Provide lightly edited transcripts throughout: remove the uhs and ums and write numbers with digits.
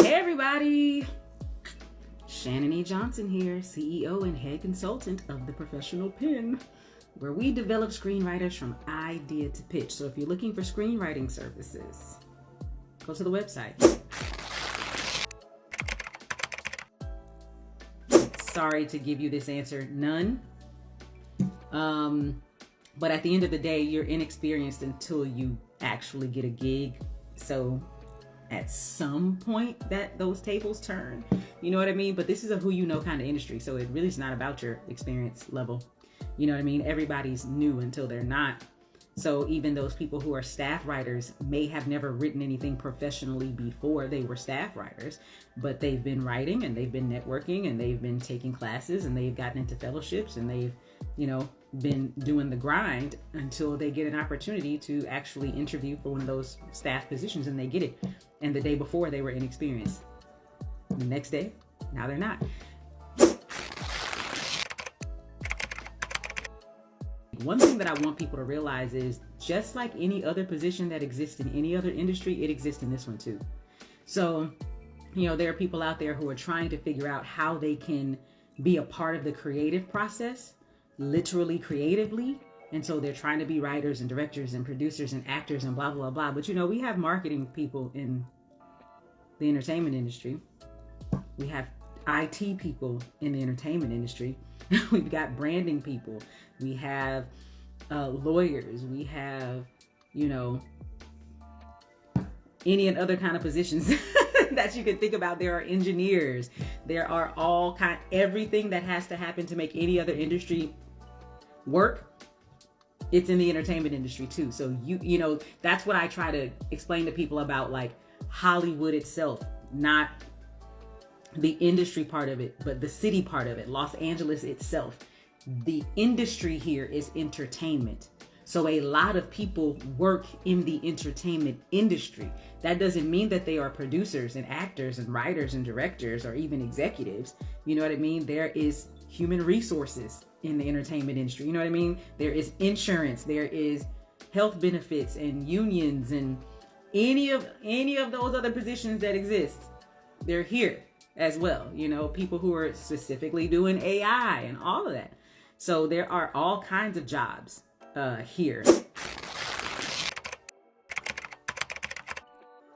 Hey everybody, Shannan E. Johnson here, CEO and head consultant of The Professional Pen, where we develop screenwriters from idea to pitch. So if you're looking for screenwriting services, go to the website. Sorry to give you this answer, none. But at the end of the day, you're inexperienced until you actually get a gig. So at some point that those tables turn, you know what I mean? But this is a who you know kind of industry. So it really is not about your experience level. You know what I mean? Everybody's new until they're not. So even those people who are staff writers may have never written anything professionally before they were staff writers, but they've been writing and they've been networking and they've been taking classes and they've gotten into fellowships and they've, been doing the grind until they get an opportunity to actually interview for one of those staff positions and they get it. And the day before they were inexperienced. The next day, now they're not. One thing that I want people to realize is just like any other position that exists in any other industry, it exists in this one too. So, there are people out there who are trying to figure out how they can be a part of the creative process, literally creatively. And so they're trying to be writers and directors and producers and actors and blah, blah, blah. But we have marketing people in the entertainment industry. We have IT people in the entertainment industry. We've got branding people. We have lawyers. We have, any and other kind of positions that you could think about. There are engineers. There are everything that has to happen to make any other industry work. It's in the entertainment industry too. So that's what I try to explain to people about, like Hollywood itself, not the industry part of it, but the city part of it, Los Angeles itself. The industry here is entertainment. So a lot of people work in the entertainment industry. That doesn't mean that they are producers and actors and writers and directors or even executives. You know what I mean? There is human resources in the entertainment industry. You know what I mean? There is insurance, there is health benefits and unions and any of those other positions that exist. They're here as well. People who are specifically doing AI and all of that. So there are all kinds of jobs here.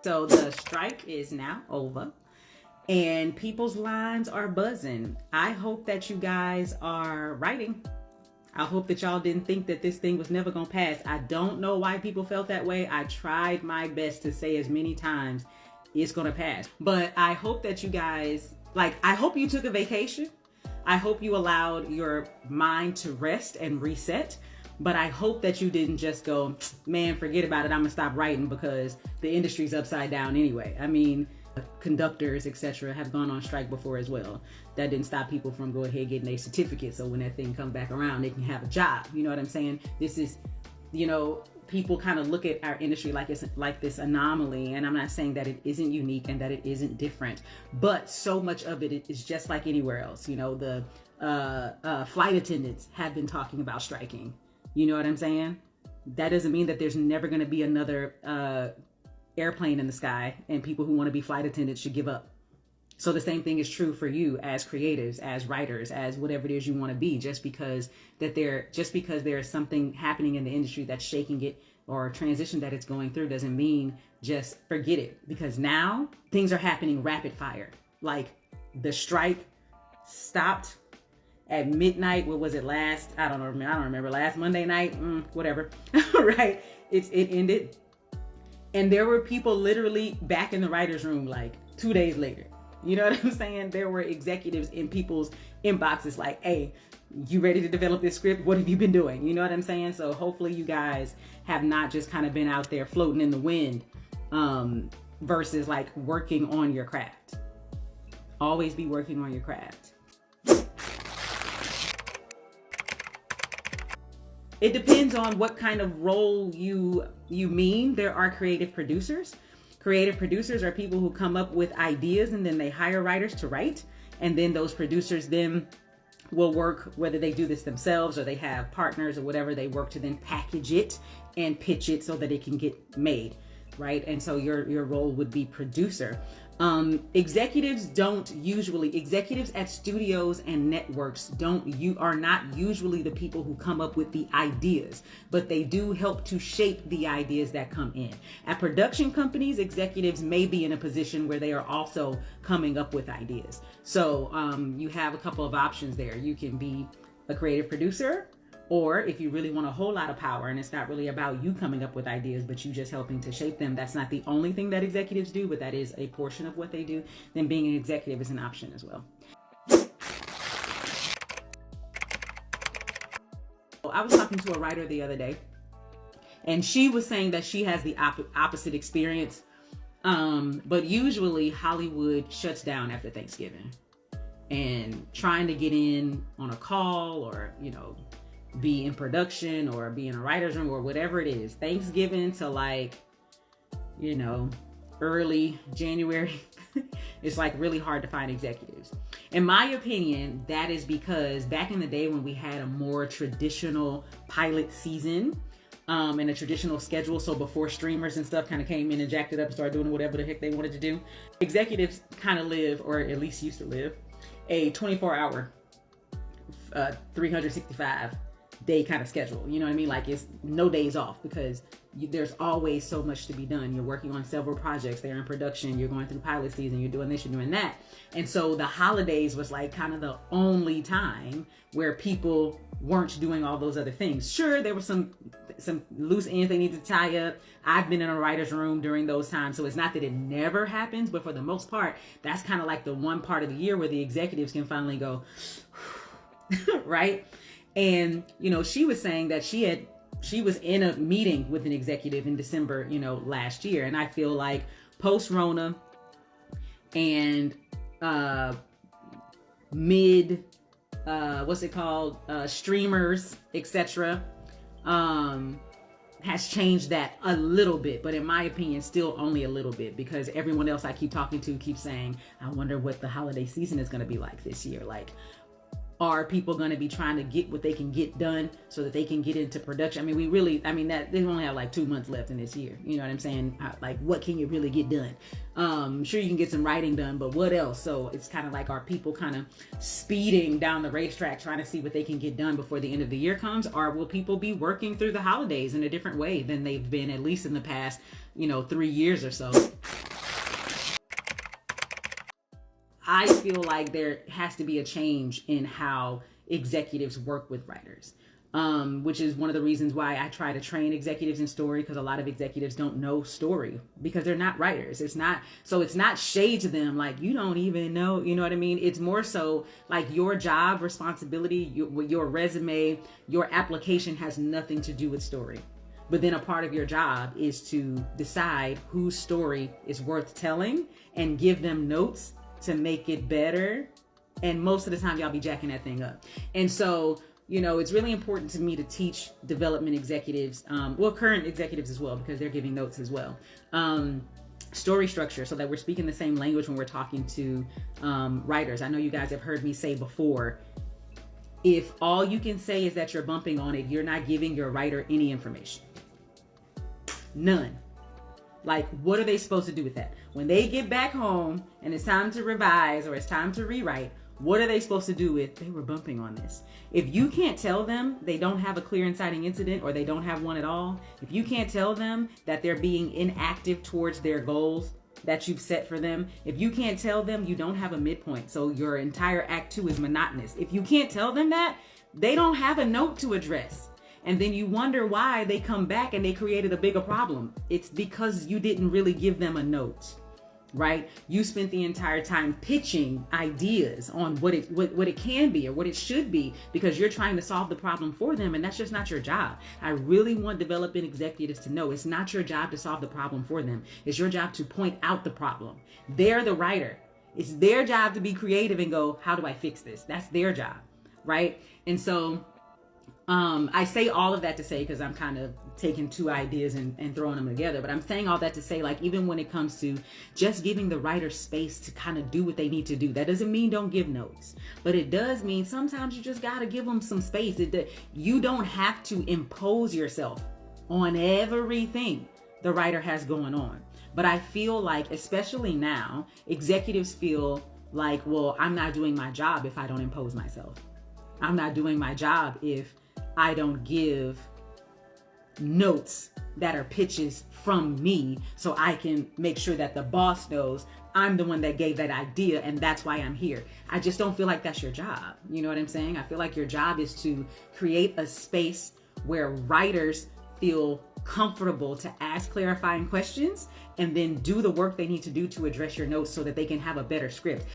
So the strike is now over and people's lines are buzzing. I hope that you guys are writing. I hope that y'all didn't think that this thing was never gonna pass. I don't know why people felt that way. I tried my best to say as many times it's gonna pass. But I hope that you guys, I hope you took a vacation. I hope you allowed your mind to rest and reset. But I hope that you didn't just go, man, forget about it. I'm gonna stop writing because the industry's upside down anyway. I mean, conductors, etc., have gone on strike before as well. That didn't stop people from going ahead getting a certificate. So when that thing comes back around, they can have a job. You know what I'm saying? This is, people kind of look at our industry like it's like this anomaly. And I'm not saying that it isn't unique and that it isn't different, but so much of it is just like anywhere else. The flight attendants have been talking about striking. You know what I'm saying? That doesn't mean that there's never going to be another airplane in the sky and people who want to be flight attendants should give up. So the same thing is true for you as creatives, as writers, as whatever it is you want to be. Just because there is something happening in the industry that's shaking it or a transition that it's going through doesn't mean just forget it. Because now things are happening rapid fire. Like the strike stopped at midnight. What was it last? I don't remember. Last Monday night, whatever. Right? It ended. And there were people literally back in the writer's room like 2 days later. You know what I'm saying? There were executives in people's inboxes like, hey, you ready to develop this script? What have you been doing? You know what I'm saying? So hopefully you guys have not just kind of been out there floating in the wind versus like working on your craft. Always be working on your craft. It depends on what kind of role you mean. There are creative producers. Creative producers are people who come up with ideas and then they hire writers to write. And then those producers then will work, whether they do this themselves or they have partners or whatever, they work to then package it and pitch it so that it can get made, right? And so your role would be producer. Executives at studios and networks are not usually the people who come up with the ideas, but they do help to shape the ideas that come in. At production companies, executives may be in a position where they are also coming up with ideas. So you have a couple of options there. You can be a creative producer, or if you really want a whole lot of power and it's not really about you coming up with ideas, but you just helping to shape them, that's not the only thing that executives do, but that is a portion of what they do, then being an executive is an option as well. I was talking to a writer the other day, and she was saying that she has the opposite experience, but usually Hollywood shuts down after Thanksgiving, and trying to get in on a call or, be in production or be in a writer's room or whatever it is, Thanksgiving to early January, it's like really hard to find executives. In my opinion, that is because back in the day when we had a more traditional pilot season and a traditional schedule, so before streamers and stuff kind of came in and jacked it up and started doing whatever the heck they wanted to do, executives kind of live, or at least used to live, a 24-hour, 365 day kind of schedule. You know what I mean? Like, it's no days off because there's always so much to be done. You're working on several projects. They're in production. You're going through pilot season. You're doing this, you're doing that. And so the holidays was like kind of the only time where people weren't doing all those other things. Sure, there were some loose ends they need to tie up. I've been in a writer's room during those times. So it's not that it never happens, but for the most part, that's kind of like the one part of the year where the executives can finally go, right? And, she was saying that she was in a meeting with an executive in December, last year. And I feel like post-Rona and streamers, etc., has changed that a little bit, but in my opinion, still only a little bit, because everyone else I keep talking to keeps saying, I wonder what the holiday season is going to be like this year. Like, are people going to be trying to get what they can get done so that they can get into production? That they only have like 2 months left in this year. You know what I'm saying? Like, what can you really get done? Sure, you can get some writing done, but what else? So it's kind of like, are people kind of speeding down the racetrack trying to see what they can get done before the end of the year comes? Or will people be working through the holidays in a different way than they've been, at least in the past, 3 years or so? I feel like there has to be a change in how executives work with writers, which is one of the reasons why I try to train executives in story, because a lot of executives don't know story because they're not writers. It's not shade to them, like, you don't even know, you know what I mean? It's more so like your job responsibility, your resume, your application has nothing to do with story. But then a part of your job is to decide whose story is worth telling and give them notes to make it better. And most of the time y'all be jacking that thing up. And so, it's really important to me to teach development executives, current executives as well, because they're giving notes as well, story structure, so that we're speaking the same language when we're talking to writers. I know you guys have heard me say before, if all you can say is that you're bumping on it, you're not giving your writer any information. None. Like, what are they supposed to do with that? When they get back home and it's time to revise or it's time to rewrite, what are they supposed to do with, they were bumping on this? If you can't tell them they don't have a clear inciting incident, or they don't have one at all, if you can't tell them that they're being inactive towards their goals that you've set for them, if you can't tell them you don't have a midpoint, so your entire act 2 is monotonous, if you can't tell them that, they don't have a note to address. And then you wonder why they come back and they created a bigger problem. It's because you didn't really give them a note, right? You spent the entire time pitching ideas on what it can be or what it should be, because you're trying to solve the problem for them, and that's just not your job. I really want development executives to know it's not your job to solve the problem for them. It's your job to point out the problem. They're the writer. It's their job to be creative and go, how do I fix this? That's their job, right? And so I say all of that to say, because I'm kind of taking two ideas and throwing them together, but I'm saying all that to say, like, even when it comes to just giving the writer space to kind of do what they need to do, that doesn't mean don't give notes, but it does mean sometimes you just got to give them some space. You don't have to impose yourself on everything the writer has going on, But I feel like, especially now, executives feel like, well, I'm not doing my job if I don't impose myself. I'm not doing my job if I don't give notes that are pitches from me, so I can make sure that the boss knows I'm the one that gave that idea and that's why I'm here. I just don't feel like that's your job. You know what I'm saying? I feel like your job is to create a space where writers feel comfortable to ask clarifying questions and then do the work they need to do to address your notes so that they can have a better script.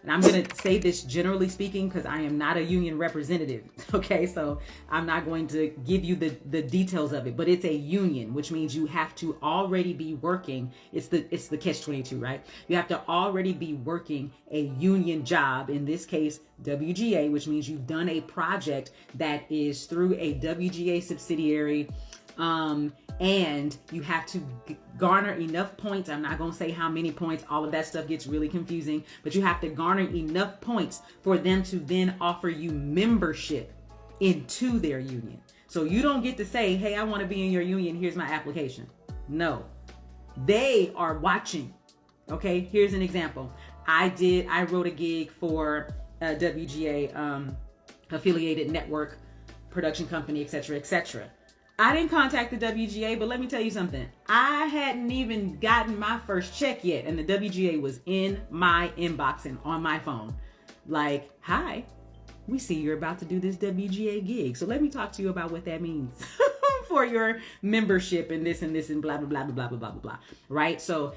And I'm going to say this generally speaking because I am not a union representative. Okay, so I'm not going to give you the details of it, but it's a union, which means you have to already be working. It's the catch-22, right? You have to already be working a union job, in this case, WGA, which means you've done a project that is through a WGA subsidiary, and you have to garner enough points. I'm not going to say how many points. All of that stuff gets really confusing, but you have to garner enough points for them to then offer you membership into their union. So you don't get to say, hey, I want to be in your union. Here's my application. No, they are watching. Okay, here's an example. I wrote a gig for a WGA affiliated network production company, etc., etc. I didn't contact the WGA, but let me tell you something. I hadn't even gotten my first check yet, and the WGA was in my inbox and on my phone. Like, hi, we see you're about to do this WGA gig. So let me talk to you about what that means for your membership and this and blah, blah, blah, blah, blah, blah, blah, blah, right? So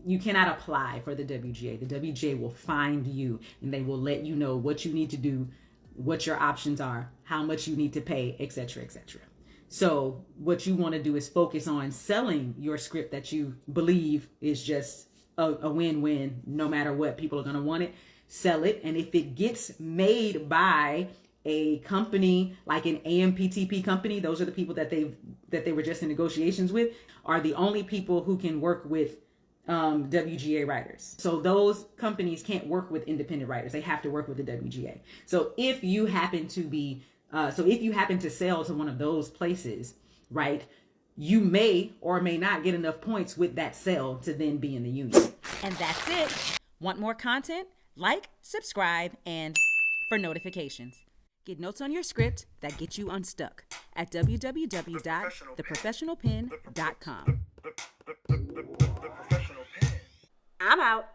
you cannot apply for the WGA. The WGA will find you and they will let you know what you need to do, what your options are, how much you need to pay, etc., etc. So what you want to do is focus on selling your script that you believe is just a win-win. No matter what, people are going to want it. Sell it. And if it gets made by a company like an AMPTP company, those are the people that they were just in negotiations with, are the only people who can work with WGA writers. So those companies can't work with independent writers. They have to work with the WGA. So if you happen to sell to one of those places, right, you may or may not get enough points with that sell to then be in the union. And that's it. Want more content? Like, subscribe, and for notifications. Get notes on your script that get you unstuck at www.theprofessionalpen.com. The professional pen. I'm out.